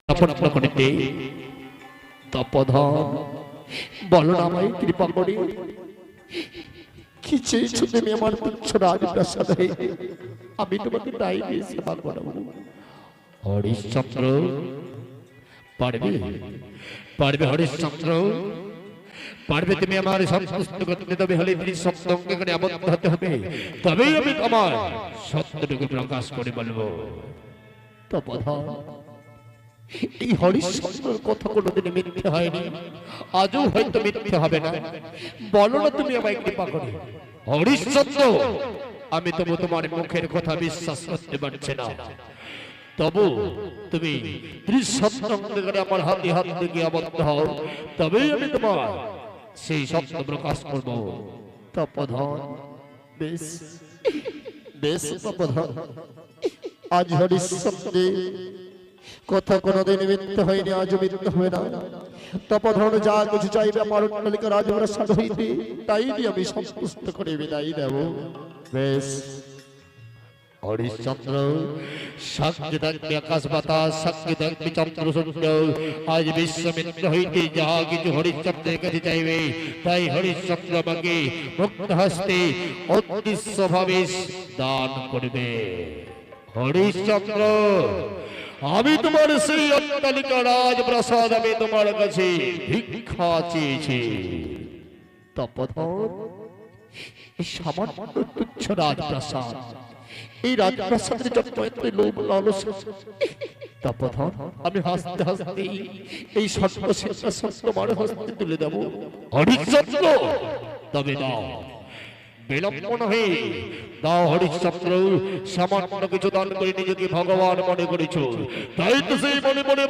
প্রশ্ন করিতে তপধন বলো না আমায় কৃপা করে কি চেয়েছো তুমি আমার তুচ্ছ রাজপ্রাসাদ হইতে? আমি তোমাকে তাই দিয়ে সেবা করবো। হরিশ্চন্দ্র পারবে পারবে হরিশ্চন্দ্র পারবে তুমি আমার সমস্ত করতে? তবে হলে তুমি সপ্তঙ্গে করে আবদ্ধ হতে হবে, তবেই আমি তোমার সত্যটুকু প্রকাশ করে বলবো। তপধন এই হরিশ্চন্দ্রের কথা কোনোদিন মিথ্যে হয়নি, আজও হয়তো মিথ্যে হবে না। বলো না তুমি আমায় কৃপা করে। হরিশ্চন্দ্র আমি তবু তোমার মুখের কথা বিশ্বাস করতে পারছি না, তবু তুমি ত্রিসত্তঙ্গে করে আমার হাতে হাত থেকে আবদ্ধ হও, তবেই আমি তোমার সেই সত্য প্রকাশ করবো। তপধন বেশ বেশ তপধন, আজ হরিশ্চন্দ্রের কথা কোনোদিন মিথ্যে হয়নি, আজ মিথ্যে হবে না। তপধন যা কিছু চাইবে আমার অট্টালিকা রাজপ্রাসাদ হইতে, তাই দিয়ে আমি সন্তুষ্ট করে বিদায় দেব। বেশ হরিশ্চন্দ্র সাক্ষী থাকবে আকাশ বাতাস, সাক্ষী থাকবে চন্দ্র সূর্য, আজ বিশ্বমিত্র হইতে যা কিছু হরিশ্চন্দ্রের কাছে চাইবে তাই হরিশ্চন্দ্র আমাকে মুক্ত হস্তে অদৃশ্য ভাবে দান করবে। হরিশ্চন্দ্র আমি তোমার সেই অট্টালিকা রাজপ্রাসাদ আমি তোমার কাছে ভিক্ষা চেয়েছি। তপধন এই সামান্য তুচ্ছ রাজপ্রাসাদ, এই রাজপ্রাসাদের জন্য এত লোভ লালস। তপধন আমি হাসতে হাসতে এই সর্বশেষ তোমার হস্তে তুলে দেব। হরিশ্চন্দ্র তবে দাও, বিলম্ব নহে দাও। হরিশ্চন্দ্র সামান্য কিছু দান করে নিজেকে ভগবান মনে করেছ, তাই তো সেই মনে মনে